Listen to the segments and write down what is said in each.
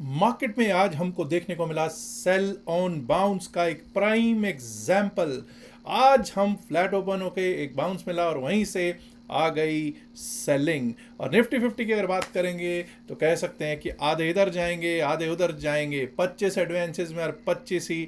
Market में आज हमको देखने को मिला सेल ऑन बाउंस का एक प्राइम एग्जाम्पल। आज हम फ्लैट ओपन होके एक बाउंस मिला और वहीं से आ गई सेलिंग। और निफ्टी 50 की अगर बात करेंगे तो कह सकते हैं कि आधे इधर जाएंगे आधे उधर जाएंगे, 25 एडवांसेस में और 25 ही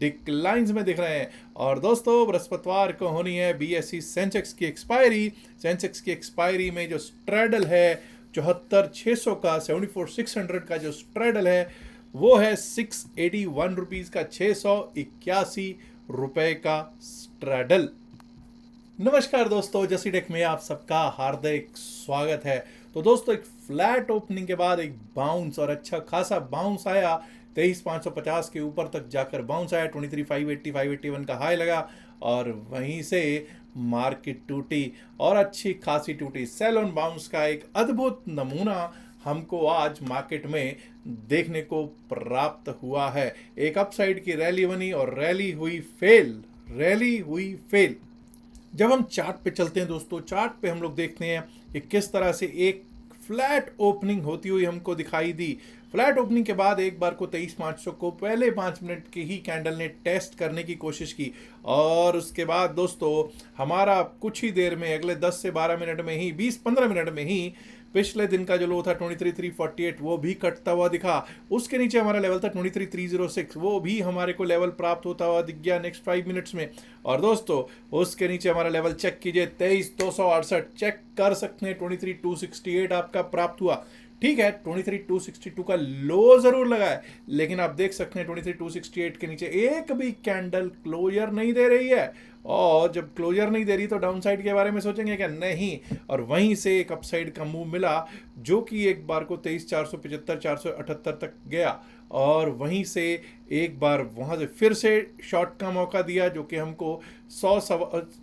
डिक्लाइंस में दिख रहे हैं। और दोस्तों बृहस्पतिवार को होनी है बीएसई सेंसेक्स की एक्सपायरी। सेंसेक्स की एक्सपायरी में जो स्ट्रेडल है 74,600 का, 74,600 का जो स्ट्रेडल है वो है 681 रुपीज़ का, 681 रुपए का स्ट्रेडल। नमस्कार दोस्तों, जसी टेक में आप सबका हार्दिक स्वागत है। तो दोस्तों एक फ्लैट ओपनिंग के बाद एक बाउंस और अच्छा खासा बाउंस आया, 23,550 के ऊपर तक जाकर बाउंस आया, 23,580 581 का हाई लगा और वहीं से मार्केट टूटी और अच्छी खासी टूटी। सेल ऑन बाउंस का एक अद्भुत नमूना हमको आज मार्केट में देखने को प्राप्त हुआ है। एक अपसाइड की रैली बनी और रैली हुई फेल। जब हम चार्ट पे चलते हैं दोस्तों, चार्ट पे हम लोग देखते हैं कि किस तरह से एक फ्लैट ओपनिंग होती हुई हमको दिखाई दी। फ्लैट ओपनिंग के बाद एक बार को 23,500 को पहले 5 मिनट की ही कैंडल ने टेस्ट करने की कोशिश की और उसके बाद दोस्तों हमारा कुछ ही देर में, अगले 10 से 12 मिनट में ही, 20-15 मिनट में ही पिछले दिन का जो लो था 23,348 वो भी कटता हुआ दिखा। उसके नीचे हमारा लेवल था 23,306, वो भी हमारे को लेवल प्राप्त होता हुआ दिख गया नेक्स्ट 5 मिनट्स में। और दोस्तों उसके नीचे हमारा लेवल चेक कीजिए, 23,268 चेक कर सकते हैं, 23,268 आपका प्राप्त हुआ। ठीक है, 23,262 का लो जरूर लगा है, लेकिन आप देख सकते हैं 23,268 के नीचे एक भी कैंडल क्लोजर नहीं दे रही है। और जब क्लोजर नहीं दे रही तो डाउन साइड के बारे में सोचेंगे क्या? नहीं। और वहीं से एक अपसाइड का मूव मिला जो कि एक बार को 23,475 478 तक गया और वहीं से एक बार वहाँ से फिर से शॉर्ट का मौका दिया जो कि हमको 100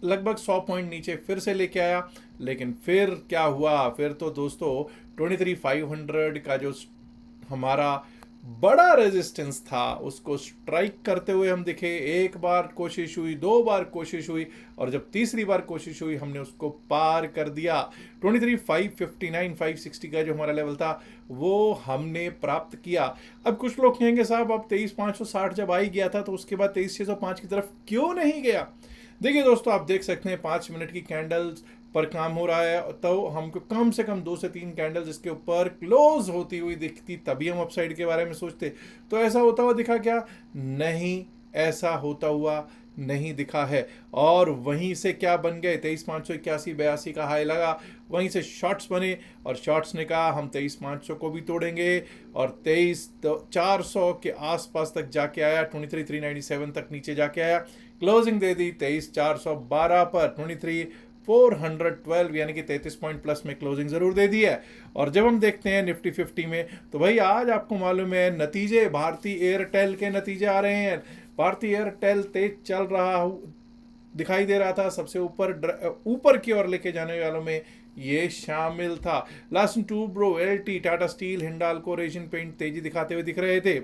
लगभग 100 पॉइंट नीचे फिर से लेके आया। लेकिन फिर क्या हुआ? फिर तो दोस्तों 23,500 का जो हमारा बड़ा रेजिस्टेंस था उसको स्ट्राइक करते हुए हम दिखे। एक बार कोशिश हुई, 2 बार कोशिश हुई और जब तीसरी बार कोशिश हुई हमने उसको पार कर दिया। 23,559 560 का जो हमारा लेवल था वो हमने प्राप्त किया। अब कुछ लोग कहेंगे साहब अब 23,560 जब आ ही गया था तो उसके बाद 23,605 की तरफ क्यों नहीं गया? देखिए दोस्तों, आप देख सकते हैं 5 मिनट की कैंडल्स पर काम हो रहा है तो हमको कम से कम 2 से 3 कैंडल्स इसके ऊपर क्लोज होती हुई दिखती तभी हम अपसाइड के बारे में सोचते। तो ऐसा होता हुआ दिखा क्या? नहीं, ऐसा होता हुआ नहीं दिखा है। और वहीं से क्या बन गए? 23,581 82 का हाई लगा, वहीं से शॉर्ट्स बने और शॉर्ट्स ने कहा हम 23,500 को भी तोड़ेंगे और 23,400 के आसपास तक जाके आया, 23,397 तक नीचे जाके आया, क्लोजिंग दे दी 23,412 पर, 23,412 यानी कि 33 पॉइंट प्लस में क्लोजिंग जरूर दे दी है। और जब हम देखते हैं निफ्टी 50 में तो भाई आज आपको मालूम है नतीजे भारतीय एयरटेल के नतीजे आ रहे हैं। भारतीय एयरटेल तेज चल रहा दिखाई दे रहा था, सबसे ऊपर की ओर लेके जाने वालों में ये शामिल था। Last two bro, LT, Tata steel, Hindalco, Asian paint तेजी दिखाते हुए दिख रहे थे।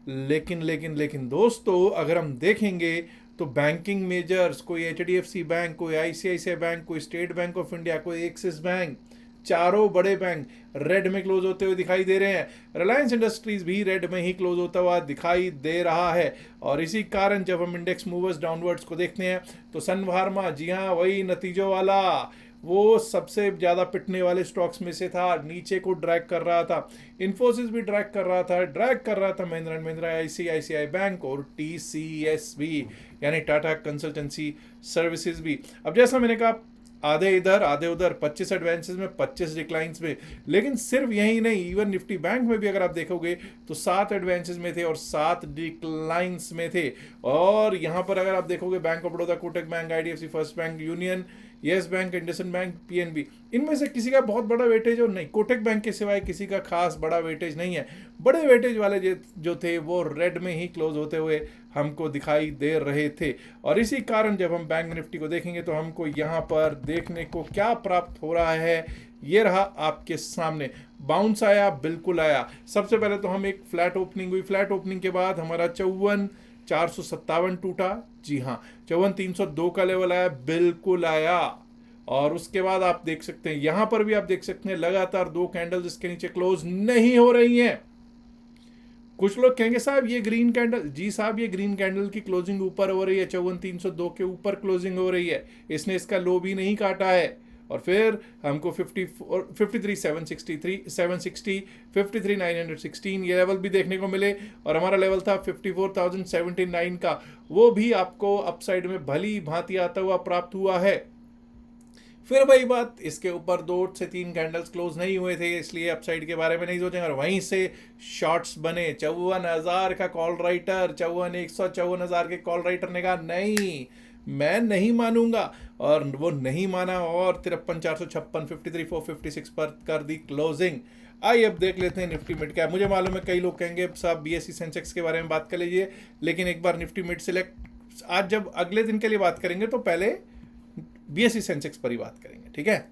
लेकिन दोस्तों अगर हम देखेंगे तो बैंकिंग मेजर्स, कोई एचडीएफसी बैंक, कोई आईसीआईसीआई बैंक, कोई स्टेट बैंक ऑफ इंडिया, कोई एक्सिस बैंक, चारों बड़े बैंक रेड में क्लोज होते हुए दिखाई दे रहे हैं। रिलायंस इंडस्ट्रीज भी रेड में ही क्लोज होता हुआ दिखाई दे रहा है। और इसी कारण जब हम इंडेक्स मूवर्स डाउनवर्ड्स को देखते हैं तो सन फार्मा, जी हाँ वही नतीजों वाला, वो सबसे ज़्यादा पिटने वाले स्टॉक्स में से था, नीचे को ड्रैग कर रहा था। इन्फोसिस भी ड्रैग कर रहा था Mahindra and Mahindra, ICICI bank और टीसीएस भी यानी टाटा कंसल्टेंसी सर्विसेज भी। अब जैसा मैंने कहा आधे इधर आधे उधर, 25 एडवांसेस में 25 डिक्लाइंस में। लेकिन सिर्फ यही नहीं, इवन निफ्टी बैंक में भी अगर आप देखोगे तो 7 एडवांसेस में थे और 7 डिक्लाइंस में थे। और यहाँ पर अगर आप देखोगे bank of Baroda, Kotak bank, IDFC first bank, union, yes bank, IndusInd bank, PNB, इनमें से किसी का बहुत बड़ा वेटेज और नहीं, कोटक बैंक के सिवाय किसी का खास बड़ा वेटेज नहीं है। बड़े वेटेज वाले जो थे वो रेड में ही क्लोज होते हुए हमको दिखाई दे रहे थे। और इसी कारण जब हम बैंक निफ्टी को देखेंगे तो हमको यहाँ पर देखने को क्या प्राप्त हो रहा है, ये रहा आपके सामने। बाउंस आया, बिल्कुल आया। सबसे पहले तो हम एक फ्लैट ओपनिंग हुई, फ्लैट ओपनिंग के बाद हमारा 54,457 टूटा, जी हाँ 54,302 का लेवल आया, बिल्कुल आया। और उसके बाद आप देख सकते हैं यहां पर भी आप देख सकते हैं लगातार 2 कैंडल्स इसके नीचे क्लोज नहीं हो रही हैं। कुछ लोग कहेंगे साहब ये ग्रीन कैंडल, जी साहब ये ग्रीन कैंडल की क्लोजिंग ऊपर हो रही है, 54,302 के ऊपर क्लोजिंग हो रही है, इसने इसका लो भी नहीं काटा है। और फिर हमको 53,760 53,916 ये लेवल भी देखने को मिले, और हमारा लेवल था 54,079 का, वो भी आपको अपसाइड में भली भांति आता हुआ प्राप्त हुआ है। फिर वही बात, इसके ऊपर 2 से 3 कैंडल्स क्लोज नहीं हुए थे, इसलिए अपसाइड के बारे में नहीं सोचेंगे, और वहीं से शॉर्ट्स बने। 54,000 का कॉल राइटर, 154,000 के कॉल राइटर ने कहा नहीं मैं नहीं मानूंगा, और वो नहीं माना, और 53,456 53,456 पर कर दी क्लोजिंग। आइए अब देख लेते हैं निफ्टी मिड कैप। मुझे मालूम है कई लोग कहेंगे साहब बीएसई सेंसेक्स के बारे में बात कर लीजिए, लेकिन एक बार निफ्टी मिड सिलेक्ट आज जब अगले दिन के लिए बात करेंगे तो पहले बीएसई सेंसेक्स पर ही बात करेंगे, ठीक है।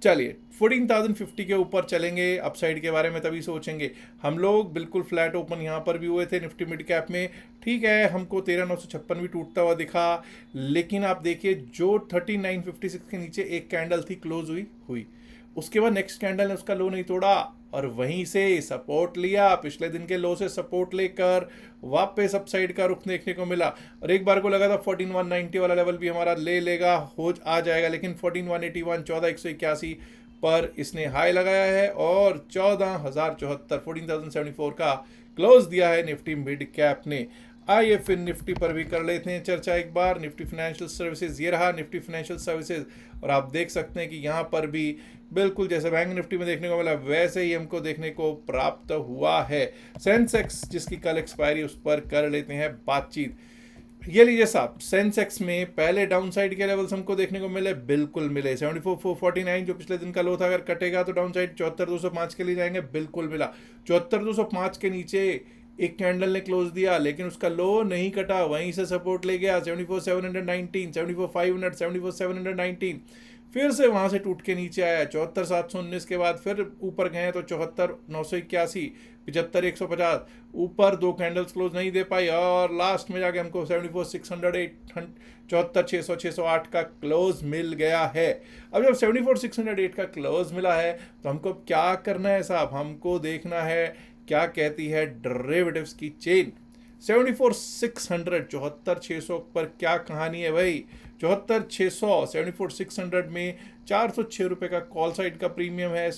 चलिए 14,050 के ऊपर चलेंगे, अपसाइड के बारे में तभी सोचेंगे। हम लोग बिल्कुल फ्लैट ओपन यहाँ पर भी हुए थे निफ्टी मिड कैप में, ठीक है, हमको 13,956 भी टूटता हुआ दिखा, लेकिन आप देखिए जो 3956 के नीचे एक कैंडल थी क्लोज हुई, उसके बाद नेक्स्ट कैंडल ने उसका लो नहीं तोड़ा, और वहीं से सपोर्ट लिया, पिछले दिन के लो से सपोर्ट लेकर वापस अपसाइड का रुख देखने को मिला। और एक बार को लगा था 14,190 वाला लेवल भी हमारा ले लेगा, आ जाएगा, लेकिन 14,181 14,181 पर इसने हाई लगाया है, और 14,074 14,074 का क्लोज दिया है निफ्टी मिड कैप ने। आइए फिर निफ्टी पर भी कर लेते हैं चर्चा एक बार। निफ्टी फाइनेंशियल सर्विसेज, ये रहा निफ्टी फाइनेंशियल सर्विसेज, और आप देख सकते हैं कि यहाँ पर भी बिल्कुल जैसे बैंक निफ्टी में देखने को मिला वैसे ही हमको देखने को प्राप्त हुआ है। सेंसेक्स जिसकी कल एक्सपायरी, उस पर कर लेते हैं बातचीत। ये लीजिए साहब, सेंसेक्स में पहले डाउन साइड के लेवल्स हमको देखने को मिले, बिल्कुल मिले। 74,449 जो पिछले दिन का लो था, अगर कटेगा तो डाउन साइड 74,205 के लिए जाएंगे, बिल्कुल मिला। 74,205 के नीचे एक कैंडल ने क्लोज दिया, लेकिन उसका लो नहीं कटा, वहीं से सपोर्ट ले गया 74,719 74,500 74,719, फिर से वहां से टूट के नीचे आया 74,719 के बाद फिर ऊपर गए तो 74,981 75,150, ऊपर 2 कैंडल्स क्लोज नहीं दे पाई, और लास्ट में जाके हमको 74,608 74,600 608 का क्लोज मिल गया है। अब जब 74,608 का क्लोज मिला है तो हमको क्या करना है साहब, हमको देखना है क्या कहती है डेरिवेटिव्स की चेन। 74,600 74,600 पर क्या कहानी है भाई। 74,600 74,600 में 406 रुपये का कॉल साइड का प्रीमियम है,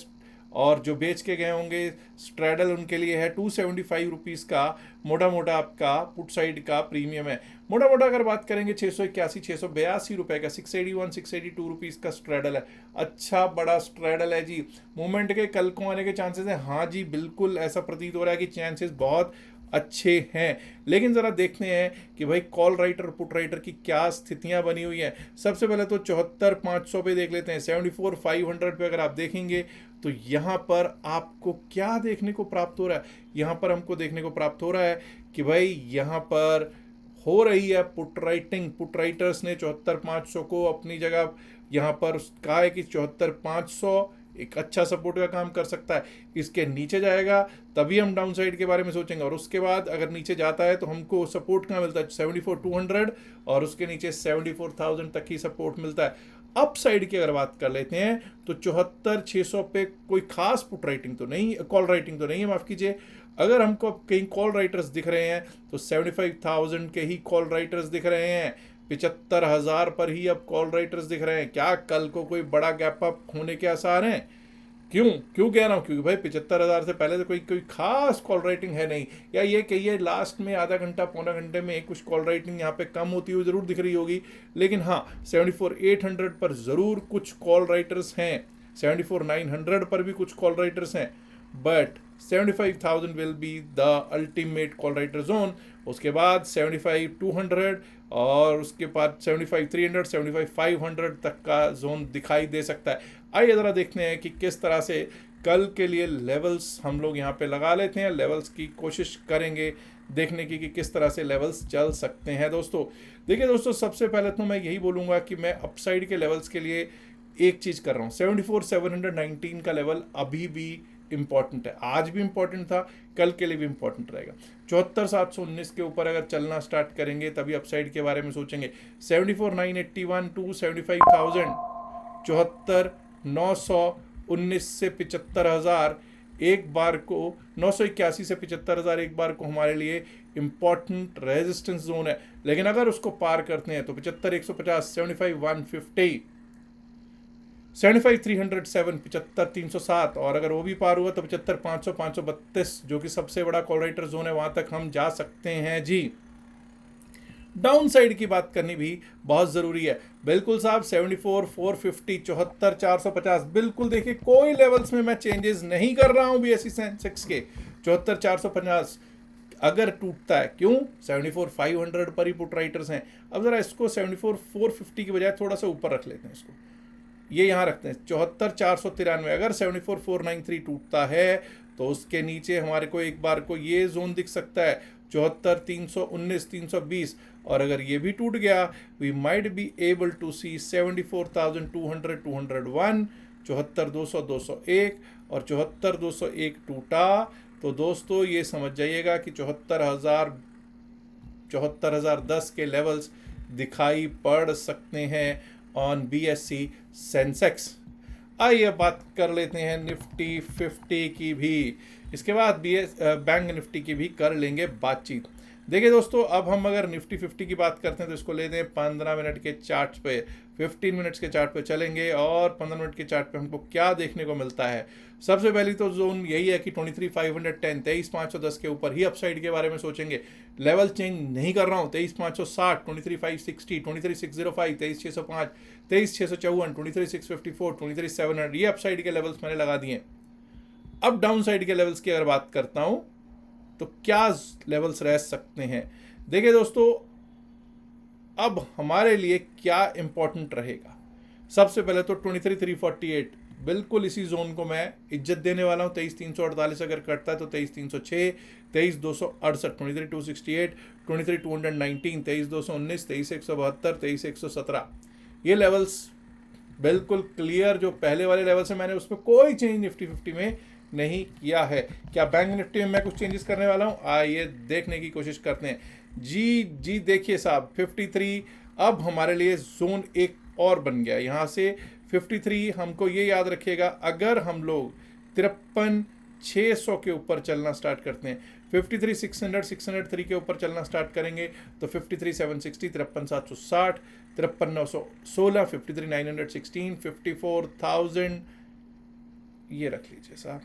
और जो बेच के गए होंगे स्ट्रैडल उनके लिए है 275 रुपीज़ का मोटा मोटा आपका पुट साइड का प्रीमियम है। मोटा मोटा अगर बात करेंगे 681 682 रुपये का 681 682 रुपीज़ का स्ट्रैडल है। अच्छा बड़ा स्ट्रैडल है जी। मूवमेंट के कल को आने के चांसेस हैं, हाँ जी बिल्कुल ऐसा प्रतीत हो रहा है कि चांसेस बहुत अच्छे हैं, लेकिन ज़रा देखते हैं कि भाई कॉल राइटर पुट राइटर की क्या स्थितियां बनी हुई हैं। सबसे पहले तो 74,500 पे देख लेते हैं। 74,500 पे अगर आप देखेंगे तो यहाँ पर आपको क्या देखने को प्राप्त हो रहा है, यहाँ पर हमको देखने को प्राप्त हो रहा है कि भाई यहाँ पर हो रही है पुट राइटिंग। पुट राइटर्स ने 74,500 को अपनी जगह यहाँ पर कहा है कि 74,500 एक अच्छा सपोर्ट का काम कर सकता है। इसके नीचे जाएगा तभी हम डाउन साइड के बारे में सोचेंगे, और उसके बाद अगर नीचे जाता है तो हमको सपोर्ट कहाँ मिलता है 74,200, और उसके नीचे 74,000 तक ही सपोर्ट मिलता है। अप साइड की अगर बात कर लेते हैं तो 74,600 पे कोई खास पुट राइटिंग तो नहीं, कॉल राइटिंग तो नहीं है, माफ़ कीजिए। अगर हमको कहीं कॉल राइटर्स दिख रहे हैं तो 75,000 के ही कॉल राइटर्स दिख रहे हैं, 75,000 पर ही अब कॉल राइटर्स दिख रहे हैं। क्या कल को कोई बड़ा गैप अप होने के आसार हैं? क्यों कह रहा हूँ, क्योंकि भाई 75,000 से पहले तो कोई खास कॉल राइटिंग है नहीं, या ये कहिए लास्ट में आधा घंटा पौना घंटे में कुछ कॉल राइटिंग यहाँ पे कम होती हुई ज़रूर दिख रही होगी, लेकिन हाँ 74,800 पर ज़रूर कुछ कॉल राइटर्स हैं, 74,900 पर भी कुछ कॉल राइटर्स हैं, but 75,000 will be the ultimate call writer zone. उसके बाद 75,200 और उसके बाद 75,300 75,500 तक का जोन दिखाई दे सकता है। आइए ज़रा देखते हैं कि किस तरह से कल के लिए लेवल्स हम लोग यहाँ पे लगा लेते हैं। लेवल्स की कोशिश करेंगे देखने की कि किस तरह से लेवल्स चल सकते हैं। दोस्तों देखिए दोस्तों, सबसे पहले तो मैं यही बोलूँगा कि मैं अपसाइड के लेवल्स के लिए एक चीज़ कर रहा हूँ, 74,719 का लेवल अभी भी इम्पॉर्टेंट है, आज भी इम्पॉर्टेंट था, कल के लिए भी इम्पॉर्टेंट रहेगा। 74,719 के ऊपर अगर चलना स्टार्ट करेंगे तभी अपसाइड के बारे में सोचेंगे। 74,981 टू 75,000 74,919 से 75,000 एक बार को 981 से 75,000 एक बार को हमारे लिए इंपॉर्टेंट रेजिस्टेंस जोन है, लेकिन अगर उसको पार करते हैं तो 75 150 75 150 75 307 75 307, और अगर वो भी पार हुआ तो 75 500 532 जो कि सबसे बड़ा कॉलराइटर जोन है, वहां तक हम जा सकते हैं जी। डाउन साइड की बात करनी भी बहुत ज़रूरी है। बिल्कुल साहब 74 450 74 450 बिल्कुल देखिए कोई लेवल्स में मैं चेंजेस नहीं कर रहा हूं BSE सेंसेक्स के। 74 450 अगर टूटता है, क्यों 74 500 पर ही पुट राइटर्स हैं। अब ज़रा इसको 74 450 की बजाय थोड़ा सा ऊपर रख लेते हैं, इसको ये यहाँ रखते हैं 74 493। अगर 74 493 टूटता है तो उसके नीचे हमारे को एक बार को ये जोन दिख सकता है 74 319 320, और अगर ये भी टूट गया we might be able to see 74,200 201 74 200 201, और 74 201 टूटा तो दोस्तों ये समझ जाइएगा कि 74,010 के लेवल्स दिखाई पड़ सकते हैं ऑन BSE सेंसेक्स। आइए बात कर लेते हैं निफ्टी 50 की भी, इसके बाद बैंक निफ्टी की भी कर लेंगे बातचीत। देखिए दोस्तों, अब हम अगर निफ्टी 50 की बात करते हैं तो इसको लेते हैं 15 मिनट के चार्ट पे, 15 मिनट्स के चार्ट पे चलेंगे, और 15 मिनट के चार्ट पे हमको क्या देखने को मिलता है। सबसे पहली तो जोन यही है कि 23,510 23,510 के ऊपर ही अपसाइड के बारे में सोचेंगे। लेवल चेंज नहीं कर रहा हूँ, 23,560 23,560 23,605 23,605 23,654 23,654 23,700 ये अपसाइड के लेवल्स मैंने लगा दिए। अब डाउन साइड के लेवल्स की अगर बात करता हूं तो क्या लेवल्स रह सकते हैं। देखिए दोस्तों, अब हमारे लिए क्या इंपॉर्टेंट रहेगा। सबसे पहले तो 23,348 बिल्कुल इसी जोन को मैं इज्जत देने वाला हूं। 23,348 अगर कटता है तो 23,306 23,268 23,268 23,219 23,219 23,172 23,117 ये लेवल्स बिल्कुल क्लियर। जो पहले वाले लेवल से मैंने उसमें कोई चेंज निफ्टी 50 में नहीं किया है। क्या बैंक निफ्टी में मैं कुछ चेंजेस करने वाला हूं, आइए देखने की कोशिश करते हैं। जी देखिए साहब 53 अब हमारे लिए जोन एक और बन गया। यहाँ से 53 हमको ये याद रखिएगा, अगर हम लोग 53,600 के ऊपर चलना स्टार्ट करते हैं, 53,600 603 के ऊपर चलना स्टार्ट करेंगे तो 53,760 53,760 53,916 53,916 54,000 ये रख लीजिए साहब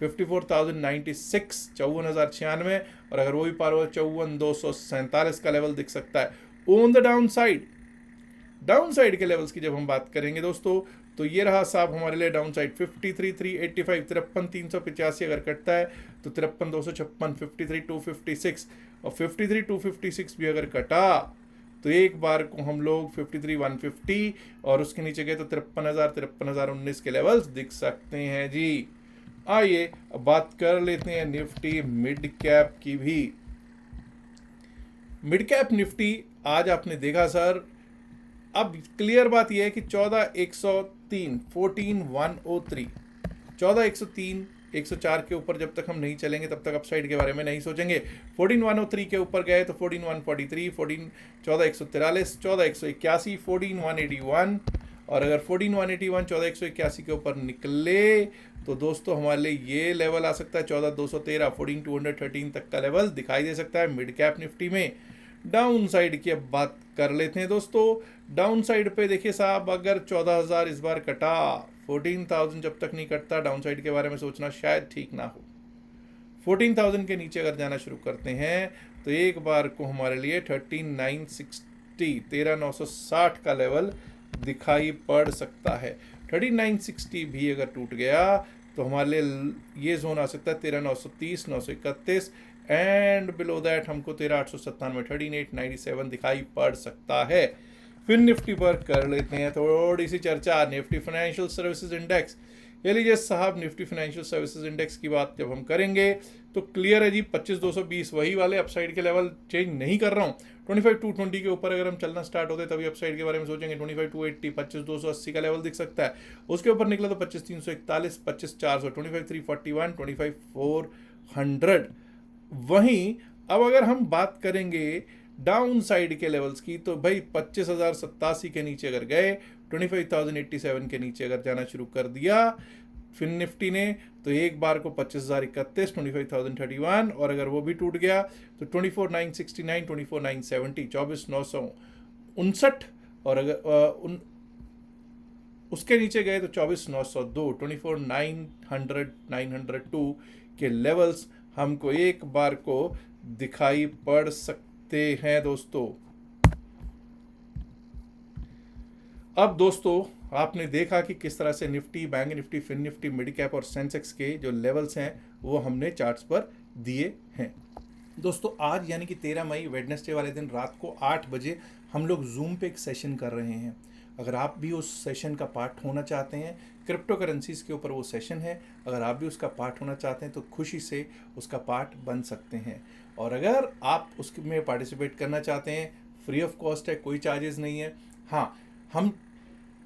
54,096 54,096, और अगर वो भी पार हुआ 54,247 का लेवल दिख सकता है। ऑन द डाउन साइड के लेवल्स की जब हम बात करेंगे दोस्तों तो ये रहा साहब हमारे लिए डाउन साइड 53,385 53,385 अगर कटता है तो 53,256 53,256, और 53,256 भी अगर कटा तो एक बार को हम लोग 53,150 और उसके नीचे गए तो 53,019 के लेवल्स दिख सकते हैं जी। आइए अब बात कर लेते हैं निफ्टी मिड कैप की भी। मिड कैप निफ्टी आज आपने देखा सर, अब क्लियर बात यह है कि 14,103 14,103 14,103 104 के ऊपर जब तक हम नहीं चलेंगे तब तक अपसाइड के बारे में नहीं सोचेंगे। 14,103 के ऊपर गए तो 14,143 14,143 14,181 14,181, और अगर 14,181 14,181 के ऊपर निकले तो दोस्तों हमारे लिए ये लेवल आ सकता है 14,213 14,213 तक का लेवल दिखाई दे सकता है मिड कैप निफ्टी में। डाउन साइड की अब बात कर लेते हैं दोस्तों। डाउन साइड पे देखिए साहब, अगर 14,000 इस बार कटा, 14,000 जब तक नहीं कटता डाउन साइड के बारे में सोचना शायद ठीक ना हो। 14,000 के नीचे अगर जाना शुरू करते हैं तो एक बार को हमारे लिए 13,960 13,960 का लेवल दिखाई पड़ सकता है। 13,960 भी अगर टूट गया तो हमारे लिए ये जोन आ सकता है 13,930 931, एंड बिलो दैट हमको 13,897 13,897 दिखाई पड़ सकता है। फिर निफ्टी पर कर लेते हैं थोड़ी सी चर्चा। निफ्टी फाइनेंशियल सर्विसेज इंडेक्स, ये लीजिए साहब निफ्टी फाइनेंशियल सर्विसेज इंडेक्स की बात जब हम करेंगे तो क्लियर है जी 25,220 वही वाले अपसाइड के लेवल चेंज नहीं कर रहा हूँ। 25,220 के ऊपर अगर हम चलना स्टार्ट होते तभी अपसाइड के बारे में सोचेंगे। 25,280 25,280 का लेवल दिख सकता है। उसके ऊपर निकला तो 25,341 25,400 25,341 25,400। वहीं अब अगर हम बात करेंगे डाउन साइड के लेवल्स की तो भाई 25,087 के नीचे अगर गए, 25,087 के नीचे अगर जाना शुरू कर दिया, फिन निफ्टी ने तो एक बार को 25,031, 25,031, और अगर वो भी टूट गया तो 24,969, 24,970, 24,959, और अगर उसके नीचे गए तो 24,902, 24,900, 902 के लेवल्स हमको एक बार को दिखाई पड़ सकते हैं दोस्तों। अब दोस्तों आपने देखा कि किस तरह से Nifty, bank Nifty, fin Nifty, mid cap और सेंसेक्स के जो लेवल्स हैं वो हमने चार्ट्स पर दिए हैं। दोस्तों आज यानी कि 13 मई वेडनेसडे वाले दिन रात को 8 बजे हम लोग जूम पे एक सेशन कर रहे हैं। अगर आप भी उस सेशन का पार्ट होना चाहते हैं, क्रिप्टो करेंसीज के ऊपर वो सेशन है, अगर आप भी उसका पार्ट होना चाहते हैं तो खुशी से उसका पार्ट बन सकते हैं। और अगर आप उसमें पार्टिसिपेट करना चाहते हैं, फ्री ऑफ कॉस्ट है, कोई चार्जेस नहीं है। हाँ,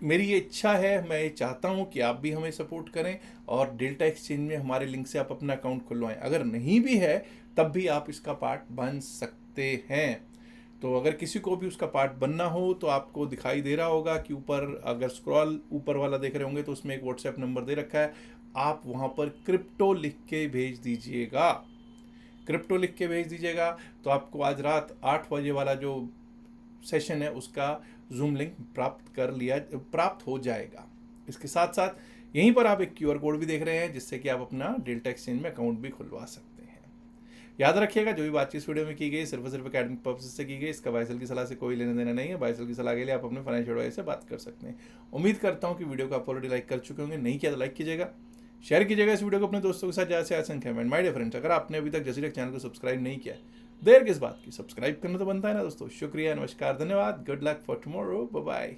मेरी ये इच्छा है, मैं ये चाहता हूँ कि आप भी हमें सपोर्ट करें और डेल्टा एक्सचेंज में हमारे लिंक से आप अपना अकाउंट खुलवाएं। अगर नहीं भी है तब भी आप इसका पार्ट बन सकते हैं। तो अगर किसी को भी उसका पार्ट बनना हो तो आपको दिखाई दे रहा होगा कि ऊपर, अगर स्क्रॉल ऊपर वाला देख रहे होंगे तो उसमें एक व्हाट्सएप नंबर दे रखा है, आप वहाँ पर क्रिप्टो लिख के भेज दीजिएगा। क्रिप्टो लिख के भेज दीजिएगा तो आपको आज रात 8 बजे वाला जो सेशन है उसका जूम लिंक प्राप्त हो जाएगा। इसके साथ साथ यहीं पर आप एक QR कोड भी देख रहे हैं जिससे कि आप अपना डेल्टा एक्सचेंज में अकाउंट भी खुलवा सकते हैं। याद रखिएगा, जो भी बातचीत इस वीडियो में की गई सिर्फ और सिर्फ एकेडमिक पर्पज से की गई, इसका बाइसल की सलाह से कोई लेना देना नहीं है। बाइसल की सलाह के लिए आप अपने फाइनेंशियल एडवाइजर से बात कर सकते हैं। उम्मीद करता हूँ कि वीडियो को आप ऑलरेडी लाइक कर चुके होंगे, नहीं किया तो लाइक कीजिएगा, शेयर कीजिएगा इस वीडियो को अपने दोस्तों के साथ ज़्यादा से ज़्यादा संख्या में। माय डियर फ्रेंड्स, अगर आपने अभी तक जसीरेक चैनल को सब्सक्राइब नहीं किया, देर किस बात की, सब्सक्राइब करना तो बनता है ना दोस्तों। शुक्रिया, नमस्कार, धन्यवाद, good luck for tomorrow, bye bye.